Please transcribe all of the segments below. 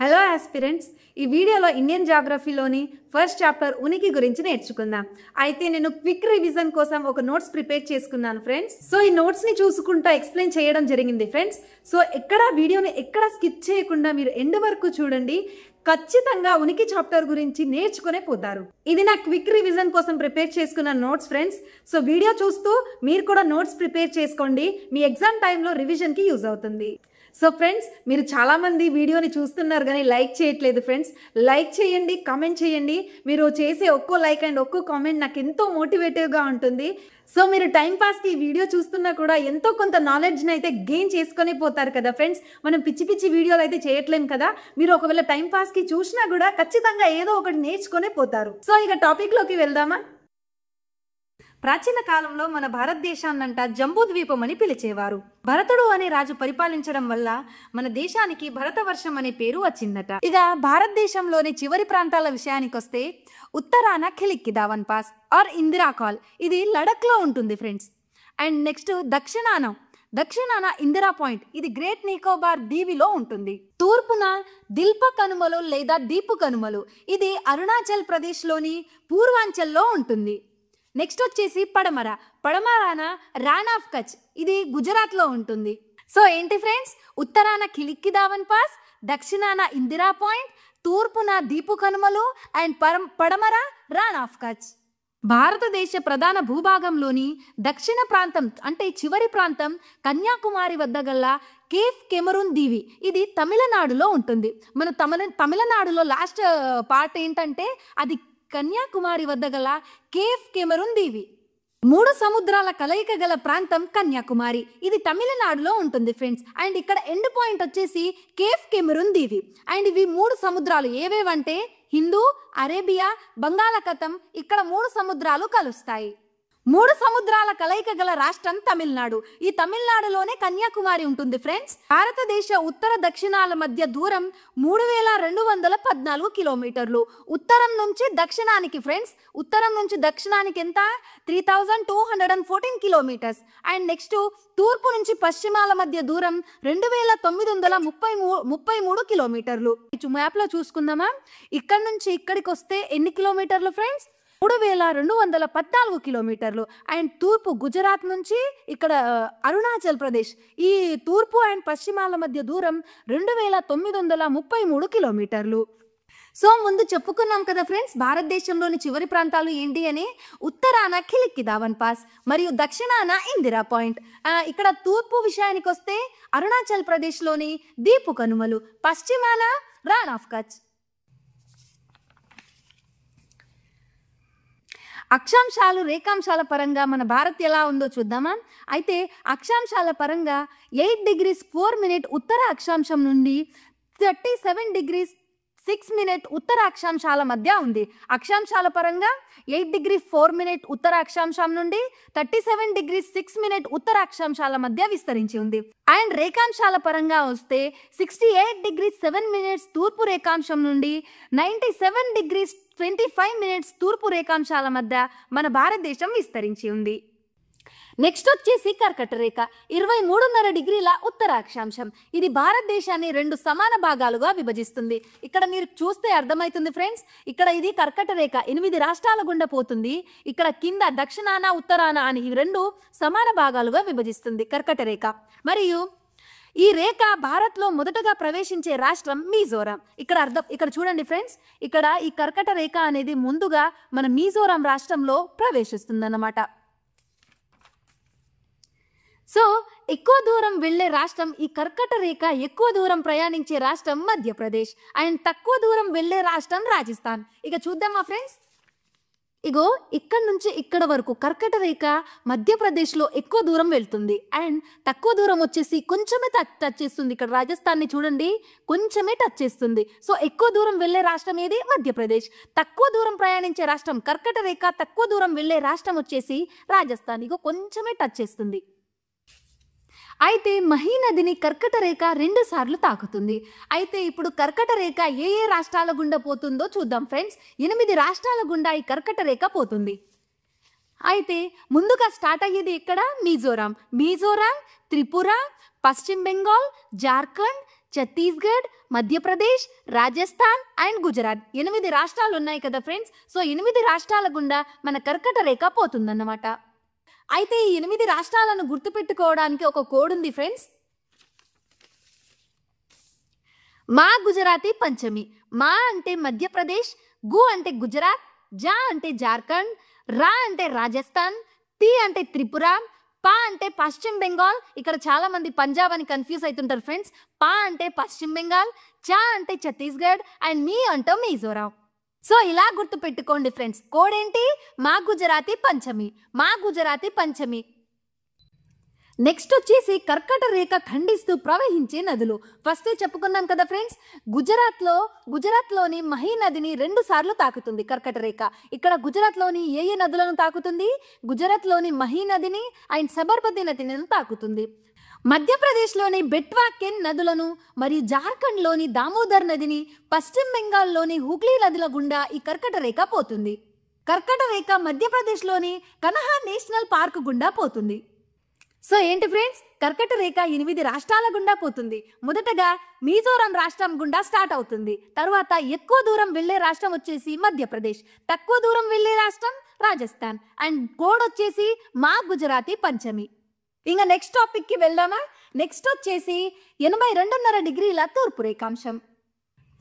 Hello aspirants, ఈ వీడియోలో Indian జాగ్రఫీలోని first chapter ఉనికి గురించి నేర్చుకుందాం. అయితే నేను క్విక్ రివిజన్ కోసం ఒక నోట్స్ ప్రిపేర్ చేసుకున్నాను ఫ్రెండ్స్. సో ఈ నోట్స్ని చూసుకుంటా ఎక్స్ప్లెయిన్ చేయడం జరిగింది ఫ్రెండ్స్. సో వీడియోని ఎక్కడ స్కిప్ చేయకుండా మీరు ఎండ్ వరకు చూడండి. ఖచ్చితంగా ఉనికి చాప్టర్ గురించి నేర్చుకునే పోతారు. ఇది నా క్విక్ రివిజన్ కోసం ప్రిపేర్ చేసుకున్న నోట్స్ ఫ్రెండ్స్. సో వీడియో చూస్తూ మీరు కూడా నోట్స్ ప్రిపేర్ చేసుకోండి. మీ ఎగ్జామ్ టైంలో రివిజన్కి యూజ్ అవుతుంది. సో ఫ్రెండ్స్, మీరు చాలామంది వీడియోని చూస్తున్నారు కానీ లైక్ చేయట్లేదు ఫ్రెండ్స్. లైక్ చేయండి, కామెంట్ చేయండి. మీరు చేసే ఒక్కో లైక్ అండ్ ఒక్కో కామెంట్ నాకు ఎంతో మోటివేటివ్గా ఉంటుంది. సో మీరు టైంపాస్కి ఈ వీడియో చూస్తున్నా కూడా ఎంతో కొంత నాలెడ్జ్ని అయితే గెయిన్ చేసుకొని పోతారు కదా ఫ్రెండ్స్. మనం పిచ్చి పిచ్చి వీడియోలు అయితే చేయట్లేం కదా. మీరు ఒకవేళ టైంపాస్కి చూసినా కూడా ఖచ్చితంగా ఏదో ఒకటి నేర్చుకొని పోతారు. సో ఇక టాపిక్లోకి వెళ్దామా. ప్రాచీన కాలంలో మన భారతదేశాన్నంట జంబూద్వీపం అని పిలిచేవారు. భరతుడు అనే రాజు పరిపాలించడం వల్ల మన దేశానికి భరతవర్షం అనే పేరు వచ్చిందట. ఇక భారతదేశంలోని చివరి ప్రాంతాల విషయానికి వస్తే ఉత్తరాన ఖిలిక్కిదావన్ పాస్ ఆర్ ఇందిరా కాల్, ఇది లడఖ్లో ఉంటుంది ఫ్రెండ్స్. అండ్ నెక్స్ట్ దక్షిణాన ఇందిరా పాయింట్, ఇది గ్రేట్ నికోబార్ దీవిలో ఉంటుంది. తూర్పున దిల్ప కనుమలు లేదా దీపు కనుమలు, ఇది అరుణాచల్ ప్రదేశ్లోని పూర్వాంచల్లో ఉంటుంది. నెక్స్ట్ వచ్చేసి పడమరాన రాన్ ఆఫ్ కచ్, ఇది గుజరాత్లో ఉంటుంది. సో ఏంటి ఫ్రెండ్స్, ఉత్తరాన ఖిలిక్కిదావన్ పాస్, దక్షిణాన ఇందిరా పాయింట్, తూర్పున దీపు కనుమలు అండ్ పడమర రాన్ ఆఫ్ కచ్. భారతదేశ ప్రధాన భూభాగంలోని దక్షిణ ప్రాంతం అంటే చివరి ప్రాంతం కన్యాకుమారి వద్ద గల కేఫ్ కెమెరూన్ దీవి, ఇది తమిళనాడులో ఉంటుంది. మన తమిళనాడులో లాస్ట్ పార్ట్ ఏంటంటే అది కన్యాకుమారి వద్ద గల కేఫ్ కెమెరూన్ దీవి. 3 సముద్రాల కలయిక గల ప్రాంతం కన్యాకుమారి, ఇది తమిళనాడులో ఉంటుంది ఫ్రెండ్స్. అండ్ ఇక్కడ ఎండ్ పాయింట్ వచ్చేసి కేఫ్ కెమెరూన్ దీవి. అండ్ ఇవి 3 సముద్రాలు ఏవేవంటే హిందూ, అరేబియా, బంగాళాఖాతం, ఇక్కడ 3 సముద్రాలు కలుస్తాయి. 3 సముద్రాల కలయిక గల రాష్ట్రం తమిళనాడు. ఈ తమిళనాడులోనే కన్యాకుమారి ఉంటుంది ఫ్రెండ్స్. భారతదేశ ఉత్తర దక్షిణాల మధ్య దూరం 3214 కిలోమీటర్లు. ఉత్తరం నుంచి దక్షిణానికి ఫ్రెండ్స్, ఉత్తరం నుంచి దక్షిణానికి ఎంత 3214 కిలోమీటర్స్. అండ్ నెక్స్ట్ తూర్పు నుంచి పశ్చిమాల మధ్య దూరం 2933 కిలోమీటర్లు. మ్యాప్లో చూసుకుందామా, ఇక్కడ నుంచి ఇక్కడికి వస్తే ఎన్ని కిలోమీటర్లు ఫ్రెండ్స్, 3214 కిలోమీటర్లు. అండ్ తూర్పు గుజరాత్ నుంచి ఇక్కడ అరుణాచల్ ప్రదేశ్, ఈ తూర్పు అండ్ పశ్చిమాల మధ్య దూరం 2933 కిలోమీటర్లు. సో ముందు చెప్పుకున్నాం కదా ఫ్రెండ్స్, భారతదేశంలోని చివరి ప్రాంతాలు ఏంటి అని. ఉత్తరాన ఖిలిక్కిదావన్ పాస్ మరియు దక్షిణాన ఇందిరా పాయింట్. ఇక్కడ తూర్పు విషయానికి వస్తే అరుణాచల్ ప్రదేశ్లోని దీపు కనుమలు, పశ్చిమాన రాన్ ఆఫ్ కచ్. అక్షాంశాలు రేఖాంశాల పరంగా మన భారత్ ఎలా ఉందో చూద్దామా. అయితే అక్షాంశాల పరంగా 8 degrees 4' ఉత్తర అక్షాంశం నుండి 37 degrees 6' ఉత్తర అక్షాంశాల మధ్య ఉంది. అక్షాంశాల పరంగా 8 degrees 4' ఉత్తర అక్షాంశం నుండి 37 degrees 6' ఉత్తర అక్షాంశాల మధ్య విస్తరించి ఉంది. అండ్ రేఖాంశాల పరంగా వస్తే 68 degrees 7' తూర్పు రేఖాంశం నుండి 97 degrees 25' తూర్పు రేఖాంశాల మధ్య మన భారతదేశం విస్తరించి ఉంది. నెక్స్ట్ వచ్చేసి కర్కట రేఖ, 23.5 degrees ఉత్తర అక్షాంశం. ఇది భారతదేశాన్ని 2 సమాన భాగాలుగా విభజిస్తుంది. ఇక్కడ మీరు చూస్తే అర్థమవుతుంది ఫ్రెండ్స్. ఇక్కడ ఇది కర్కట రేఖ 8 రాష్ట్రాల గుండా పోతుంది. ఇక్కడ కింద దక్షిణాన ఉత్తరాన అని 2 సమాన భాగాలుగా విభజిస్తుంది కర్కట రేఖ. మరియు ఈ రేఖ భారత్లో మొదటగా ప్రవేశించే రాష్ట్రం మిజోరాం. ఇక్కడ చూడండి ఫ్రెండ్స్, ఇక్కడ ఈ కర్కట రేఖ అనేది ముందుగా మన మిజోరాం రాష్ట్రంలో ప్రవేశిస్తుందన్నమాట. సో ఎక్కువ దూరం వెళ్లే రాష్ట్రం ఈ కర్కట రేఖ, ఎక్కువ దూరం ప్రయాణించే రాష్ట్రం మధ్యప్రదేశ్. అండ్ తక్కువ దూరం వెళ్లే రాష్ట్రం రాజస్థాన్. ఇక చూద్దామా ఫ్రెండ్స్, ఇగో ఇక్కడ నుంచి ఇక్కడ వరకు కర్కట రేఖ మధ్యప్రదేశ్లో ఎక్కువ దూరం వెళ్తుంది. అండ్ తక్కువ దూరం వచ్చేసి కొంచెమే టచ్ చేస్తుంది. ఇక్కడ రాజస్థాన్ని చూడండి, కొంచెమే టచ్ చేస్తుంది. సో ఎక్కువ దూరం వెళ్లే రాష్ట్రం ఏది, మధ్యప్రదేశ్. తక్కువ దూరం ప్రయాణించే రాష్ట్రం కర్కట రేఖ, తక్కువ దూరం వెళ్లే రాష్ట్రం వచ్చేసి రాజస్థాన్, ఇగో కొంచెమే టచ్ చేస్తుంది. అయితే మహీ నదిని కర్కట రేఖ 2 సార్లు తాకుతుంది. అయితే ఇప్పుడు కర్కట రేఖ ఏ రాష్ట్రాల గుండా పోతుందో చూద్దాం ఫ్రెండ్స్. 8 రాష్ట్రాల గుండా ఈ కర్కట రేఖ పోతుంది. అయితే ముందుగా స్టార్ట్ అయ్యేది ఇక్కడ మిజోరాం, త్రిపుర, పశ్చిమ బెంగాల్, జార్ఖండ్, ఛత్తీస్గఢ్, మధ్యప్రదేశ్, రాజస్థాన్ అండ్ గుజరాత్ 8 రాష్ట్రాలు ఉన్నాయి కదా ఫ్రెండ్స్. సో 8 రాష్ట్రాల గుండా మన కర్కట రేఖ పోతుందన్నమాట. అయితే ఈ 8 రాష్ట్రాలను గుర్తుపెట్టుకోవడానికి ఒక కోడ్ ఉంది ఫ్రెండ్స్. మా గుజరాతీ పంచమి. మా అంటే మధ్యప్రదేశ్, గు అంటే గుజరాత్, జా అంటే జార్ఖండ్, రా అంటే రాజస్థాన్, తి అంటే త్రిపుర, పా అంటే పశ్చిమ బెంగాల్. ఇక్కడ చాలా మంది పంజాబ్ అని కన్ఫ్యూజ్ అవుతుంటారు ఫ్రెండ్స్. పా అంటే పశ్చిమ బెంగాల్, చా అంటే ఛత్తీస్గఢ్ అండ్ మీ అంటే మిజోరాం. సో ఇలా గుర్తు పెట్టుకోండి ఫ్రెండ్స్. కోడ్ ఏంటి? మా గుజరాతీ పంచమి, మా గుజరాతీ పంచమి. నెక్స్ట్ వచ్చేసి కర్కట రేఖ ఖండిస్తూ ప్రవహించే నదులు. ఫస్ట్ చెప్పుకున్నాం కదా ఫ్రెండ్స్, గుజరాత్లోని మహీ నదిని 2 సార్లు తాకుతుంది కర్కట రేఖ. ఇక్కడ గుజరాత్లోని ఏ నదులను తాకుతుంది? గుజరాత్లోని మహీ నదిని అండ్ సబర్మతి నదిని తాకుతుంది. మధ్యప్రదేశ్లోని బెట్వా కెన్ నదులను మరియు జార్ఖండ్లోని దామోదర్ నదిని, పశ్చిమ బెంగాల్లోని హుగ్లీ నదుల గుండా ఈ కర్కట రేఖ పోతుంది. కర్కట రేఖ మధ్యప్రదేశ్లోని కన్హా నేషనల్ పార్క్ గుండా పోతుంది. సో ఏంటి ఫ్రెండ్స్, కర్కట రేఖ 8 రాష్ట్రాల గుండా పోతుంది. మొదటగా మిజోరాం రాష్ట్రం గుండా స్టార్ట్ అవుతుంది. తర్వాత ఎక్కువ దూరం వెళ్లే రాష్ట్రం వచ్చేసి మధ్యప్రదేశ్, తక్కువ దూరం వెళ్లే రాష్ట్రం రాజస్థాన్ అండ్ కోడ్ వచ్చేసి మా గుజరాతీ పంచమి. ఇంకా నెక్స్ట్ టాపిక్ కి వెళ్దామా? నెక్స్ట్ వచ్చేసి 82.5 డిగ్రీల తూర్పు రేఖాంశం.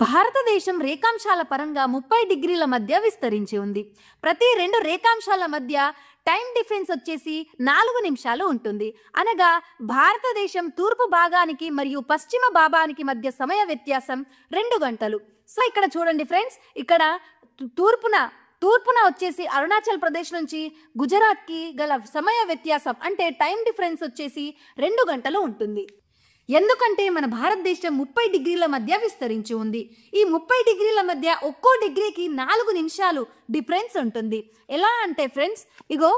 భారతదేశం రేఖాంశాల పరంగా 30 డిగ్రీల మధ్య విస్తరించి ఉంది. ప్రతి 2 రేఖాంశాల మధ్య టైం డిఫరెన్స్ వచ్చేసి 4 నిమిషాలు ఉంటుంది. అనగా భారతదేశం తూర్పు భాగానికి మరియు పశ్చిమ భాగానికి మధ్య సమయ వ్యత్యాసం 2 గంటలు. సో ఇక్కడ చూడండి ఫ్రెండ్స్, ఇక్కడ తూర్పున వచ్చేసి అరుణాచల్ ప్రదేశ్ నుంచి గుజరాత్కి గల సమయ వ్యత్యాసం అంటే టైం డిఫరెన్స్ వచ్చేసి 2 గంటలు ఉంటుంది. ఎందుకంటే మన భారతదేశం 30 డిగ్రీల మధ్య విస్తరించి ఉంది. ఈ 30 డిగ్రీల మధ్య ఒక్కో డిగ్రీకి 4 నిమిషాలు డిఫరెన్స్ ఉంటుంది. ఎలా అంటే ఫ్రెండ్స్, ఇగో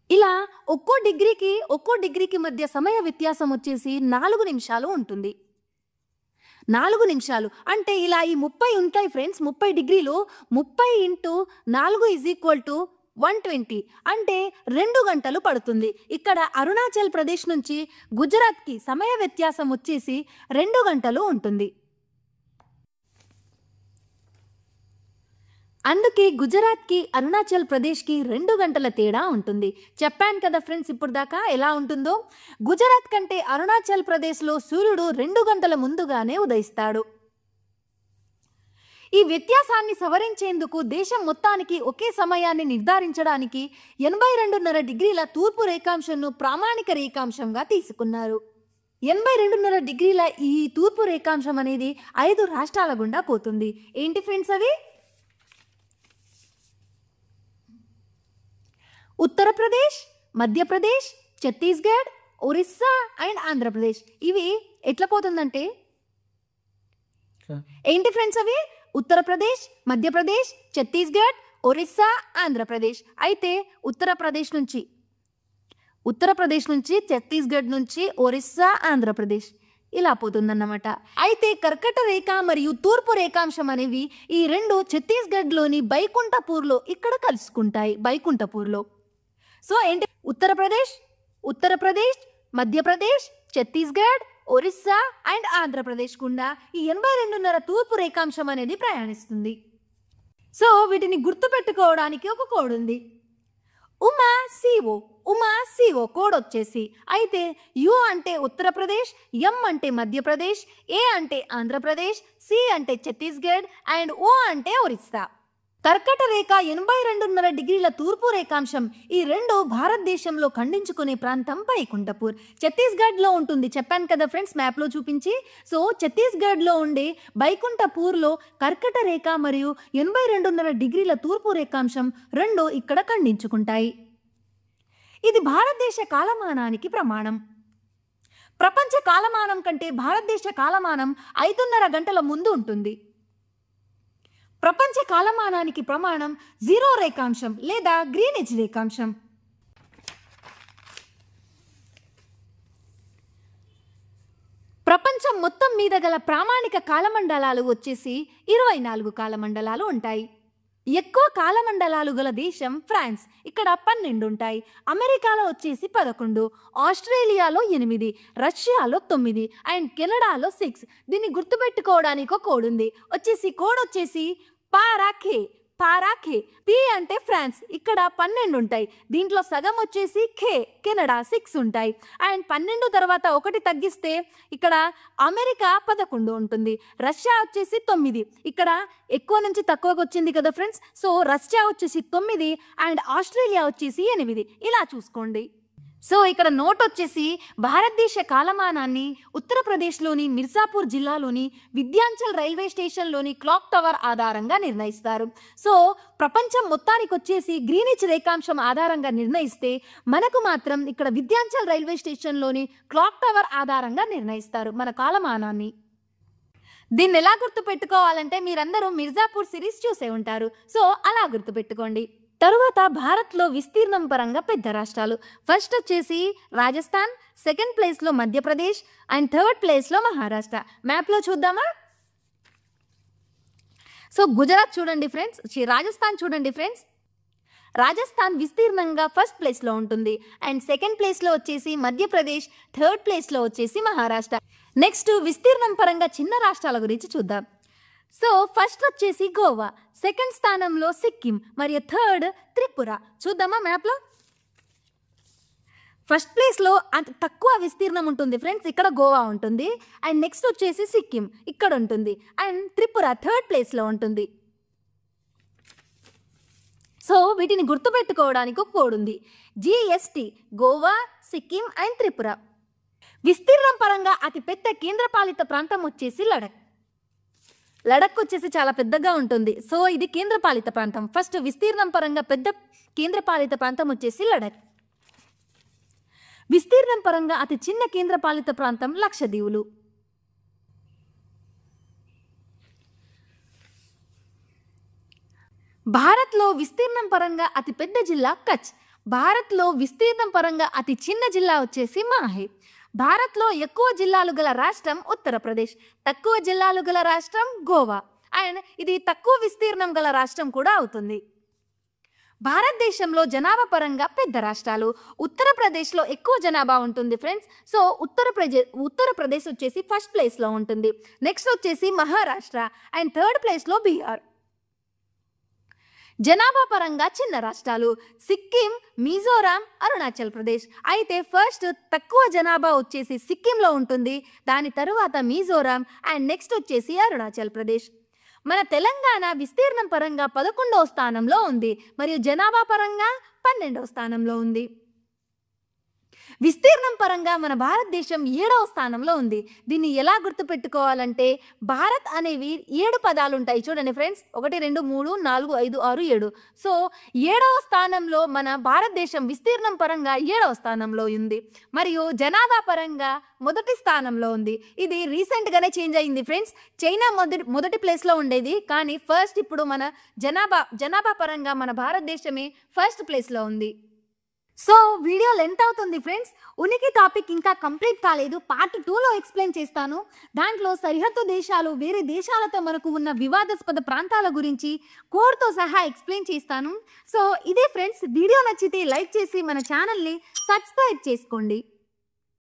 ఇలా ఒక్కో డిగ్రీకి మధ్య సమయ వ్యత్యాసం వచ్చేసి 4 నిమిషాలు ఉంటుంది. 4 నిమిషాలు అంటే ఇలా ఈ 30 ఉంటాయి ఫ్రెండ్స్. 30 డిగ్రీలు 30 × 4 = 120 అంటే 2 గంటలు పడుతుంది. ఇక్కడ అరుణాచల్ ప్రదేశ్ నుంచి గుజరాత్కి సమయ వ్యత్యాసం వచ్చేసి 2 గంటలు ఉంటుంది. అందుకే గుజరాత్కి అరుణాచల్ ప్రదేశ్కి 2 గంటల తేడా ఉంటుంది. చెప్పాను కదా ఫ్రెండ్స్ ఇప్పుడు దాకా ఎలా ఉంటుందో. గుజరాత్ కంటే అరుణాచల్ ప్రదేశ్లో సూర్యుడు 2 గంటల ముందుగానే ఉదయిస్తాడు. ఈ వ్యత్యాసాన్ని సవరించేందుకు దేశం మొత్తానికి ఒకే సమయాన్ని నిర్ధారించడానికి 82.5 డిగ్రీల తూర్పు రేఖాంశంను ప్రామాణిక రేఖాంశంగా తీసుకున్నారు. 82.5 డిగ్రీల ఈ తూర్పు రేఖాంశం అనేది 5 రాష్ట్రాల గుండా పోతుంది. ఏంటి ఫ్రెండ్స్ అవి? ఉత్తరప్రదేశ్, మధ్యప్రదేశ్, ఛత్తీస్గఢ్, ఒరిస్సా అండ్ ఆంధ్రప్రదేశ్. ఇవి ఎట్లా పోతుందంటే ఏంటి ఫ్రెండ్స్ అవి? ఉత్తరప్రదేశ్, మధ్యప్రదేశ్, ఛత్తీస్గఢ్, ఒరిస్సా, ఆంధ్రప్రదేశ్. అయితే ఉత్తరప్రదేశ్ నుంచి ఛత్తీస్గఢ్ నుంచి ఒరిస్సా, ఆంధ్రప్రదేశ్ ఇలా పోతుందన్నమాట. అయితే కర్కట రేఖ మరియు తూర్పు రేఖాంశం అనేవి ఈ 2 ఛత్తీస్గఢ్లోని బైకుంఠపూర్లో ఇక్కడ కలుసుకుంటాయి. బైకుంఠపూర్లో. సో ఏంటి? ఉత్తరప్రదేశ్, మధ్యప్రదేశ్, ఛత్తీస్గఢ్, ఒరిస్సా అండ్ ఆంధ్రప్రదేశ్ గుండా ఈ 82.5 తూర్పు రేఖాంశం అనేది ప్రయాణిస్తుంది. సో వీటిని గుర్తుపెట్టుకోవడానికి ఒక కోడ్ ఉంది. ఉమా సిఓ కోడ్ వచ్చేసి. అయితే యు అంటే ఉత్తరప్రదేశ్, ఎం అంటే మధ్యప్రదేశ్, ఏ అంటే ఆంధ్రప్రదేశ్, సి అంటే ఛత్తీస్గఢ్ అండ్ ఓ అంటే ఒరిస్సా. కర్కట రేఖ 82.5 డిగ్రీల తూర్పు రేఖాంశం ఈ 2 భారతదేశంలో ఖండించుకునే ప్రాంతం వైకుంఠపూర్. ఛత్తీస్గఢ్లో ఉంటుంది. చెప్పాను కదా ఫ్రెండ్స్ మ్యాప్లో చూపించి. సో ఛత్తీస్గఢ్లో ఉండే వైకుంఠపూర్లో కర్కట రేఖ మరియు 82.5 డిగ్రీల తూర్పు రేఖాంశం 2 ఇక్కడ ఖండించుకుంటాయి. ఇది భారతదేశ కాలమానానికి ప్రమాణం. ప్రపంచ కాలమానం కంటే భారతదేశ కాలమానం 5.5 గంటల ముందు ఉంటుంది. ప్రపంచ కాలమానానికి ప్రమాణం 0 రేఖాంశం లేదా గ్రీనిచ్ రేఖాంశం. ప్రపంచం మొత్తం మీద గల ప్రామాణిక కాలమండలాలు వచ్చేసి 24 కాలమండలాలు ఉంటాయి. ఎక్కువ కాలమండలాలు గల దేశం ఫ్రాన్స్, ఇక్కడ 12 ఉంటాయి. అమెరికాలో వచ్చేసి 11, ఆస్ట్రేలియాలో 8, రష్యాలో 9 అండ్ కెనడాలో 6. దీన్ని గుర్తుపెట్టుకోవడానికి ఒక కోడ్ ఉంది. కోడ్ వచ్చేసి పారాఖే. పి అంటే ఫ్రాన్స్, ఇక్కడ 12 ఉంటాయి. దీంట్లో సగం వచ్చేసి ఖే, కెనడా 6 ఉంటాయి. అండ్ 12 తర్వాత 1 తగ్గిస్తే ఇక్కడ అమెరికా 11 ఉంటుంది. రష్యా వచ్చేసి 9, ఇక్కడ ఎక్కువ నుంచి తక్కువగా వచ్చింది కదా ఫ్రెండ్స్. సో రష్యా వచ్చేసి 9 అండ్ ఆస్ట్రేలియా వచ్చేసి 8. ఇలా చూసుకోండి. సో ఇక్కడ నోట్ వచ్చేసి భారతదేశ కాలమానాన్ని ఉత్తరప్రదేశ్లోని మిర్జాపూర్ జిల్లాలోని విద్యాంచల్ రైల్వే స్టేషన్లోని క్లాక్ టవర్ ఆధారంగా నిర్ణయిస్తారు. సో ప్రపంచం మొత్తానికి వచ్చేసి గ్రీనిచ్ రేఖాంశం ఆధారంగా నిర్ణయిస్తే మనకు మాత్రం ఇక్కడ విద్యాంచల్ రైల్వే స్టేషన్లోని క్లాక్ టవర్ ఆధారంగా నిర్ణయిస్తారు మన కాలమానాన్ని. దీన్ని ఎలా గుర్తుపెట్టుకోవాలంటే మీరందరూ మిర్జాపూర్ సిరీస్ చూసే ఉంటారు. సో అలా గుర్తుపెట్టుకోండి. తరువాత భారత్లో విస్తీర్ణం పరంగా పెద్ద రాష్ట్రాలు. ఫస్ట్ వచ్చేసి రాజస్థాన్, సెకండ్ ప్లేస్లో మధ్యప్రదేశ్ అండ్ థర్డ్ ప్లేస్లో మహారాష్ట్ర. మ్యాప్లో చూద్దామా? సో గుజరాత్ చూడండి ఫ్రెండ్స్, రాజస్థాన్ చూడండి ఫ్రెండ్స్. రాజస్థాన్ విస్తీర్ణంగా ఫస్ట్ ప్లేస్లో ఉంటుంది అండ్ సెకండ్ ప్లేస్లో వచ్చేసి మధ్యప్రదేశ్, థర్డ్ ప్లేస్లో వచ్చేసి మహారాష్ట్ర. నెక్స్ట్ విస్తీర్ణం పరంగా చిన్న రాష్ట్రాల గురించి చూద్దాం. సో ఫస్ట్ వచ్చేసి గోవా, సెకండ్ స్థానంలో సిక్కిం మరియు థర్డ్ త్రిపుర. చూద్దామా మ్యాప్లో? ఫస్ట్ ప్లేస్లో అంత తక్కువ విస్తీర్ణం ఉంటుంది ఫ్రెండ్స్, ఇక్కడ గోవా ఉంటుంది. అండ్ నెక్స్ట్ వచ్చేసి సిక్కిం ఇక్కడ ఉంటుంది అండ్ త్రిపుర థర్డ్ ప్లేస్లో ఉంటుంది. సో వీటిని గుర్తుపెట్టుకోవడానికి ఒక కోడ్ ఉంది, GST, గోవా, సిక్కిం అండ్ త్రిపుర. విస్తీర్ణం పరంగా అతిపెద్ద కేంద్రపాలిత ప్రాంతం వచ్చేసి లడక్ వచ్చేసి చాలా పెద్దగా ఉంటుంది. సో ఇది కేంద్రపాలిత ప్రాంతం. ఫస్ట్ విస్తీర్ణం పరంగా పెద్ద కేంద్రపాలిత ప్రాంతం వచ్చేసి లడక్. విస్తీర్ణం పరంగా అతి చిన్న కేంద్రపాలిత ప్రాంతం లక్షద్వీపులు. భారత్లో విస్తీర్ణం పరంగా అతి పెద్ద జిల్లా కచ్. భారత్లో విస్తీర్ణం పరంగా అతి చిన్న జిల్లా వచ్చేసి మాహే. భారత్లో ఎక్కువ జిల్లాలు గల రాష్ట్రం ఉత్తరప్రదేశ్, తక్కువ జిల్లాలు గల రాష్ట్రం గోవా అండ్ ఇది తక్కువ విస్తీర్ణం గల రాష్ట్రం కూడా అవుతుంది. భారతదేశంలో జనాభా పరంగా పెద్ద రాష్ట్రాలు. ఉత్తరప్రదేశ్లో ఎక్కువ జనాభా ఉంటుంది ఫ్రెండ్స్. సో ఉత్తరప్రదేశ్ వచ్చేసి ఫస్ట్ ప్లేస్లో ఉంటుంది. నెక్స్ట్ వచ్చేసి మహారాష్ట్ర అండ్ థర్డ్ ప్లేస్లో బీహార్. జనాభా పరంగా చిన్న రాష్ట్రాలు సిక్కిం, మిజోరాం, అరుణాచల్ ప్రదేశ్. అయితే ఫస్ట్ తక్కువ జనాభా వచ్చేసి సిక్కింలో ఉంటుంది, దాని తరువాత మిజోరాం అండ్ నెక్స్ట్ వచ్చేసి అరుణాచల్ ప్రదేశ్. మన తెలంగాణ విస్తీర్ణం పరంగా 11వ స్థానంలో ఉంది మరియు జనాభా పరంగా 12వ స్థానంలో ఉంది. విస్తీర్ణం పరంగా మన భారతదేశం 7వ స్థానంలో ఉంది. దీన్ని ఎలా గుర్తుపెట్టుకోవాలంటే భారత్ అనేవి 7 పదాలు ఉంటాయి చూడండి ఫ్రెండ్స్, 1 2 3 4 5 6 7. సో 7వ స్థానంలో మన భారతదేశం విస్తీర్ణం పరంగా 7వ స్థానంలో ఉంది మరియు జనాభా పరంగా మొదటి స్థానంలో ఉంది. ఇది రీసెంట్గానే చేంజ్ అయింది ఫ్రెండ్స్. చైనా మొదటి ప్లేస్లో ఉండేది, కానీ ఫస్ట్ ఇప్పుడు మన జనాభా పరంగా మన భారతదేశమే ఫస్ట్ ప్లేస్లో ఉంది. సో వీడియో లెంత్ అవుతుంది ఫ్రెండ్స్. ఉనికి టాపిక్ ఇంకా కంప్లీట్ కాలేదు, పార్ట్ 2లో ఎక్స్ప్లెయిన్ చేస్తాను. దాంట్లో సరిహద్దు దేశాలు, వేరే దేశాలతో మనకు ఉన్న వివాదాస్పద ప్రాంతాల గురించి కోడ్తో సహా ఎక్స్ప్లెయిన్ చేస్తాను. సో ఇదే ఫ్రెండ్స్, వీడియో నచ్చితే లైక్ చేసి మన ఛానల్ని సబ్స్క్రైబ్ చేసుకోండి.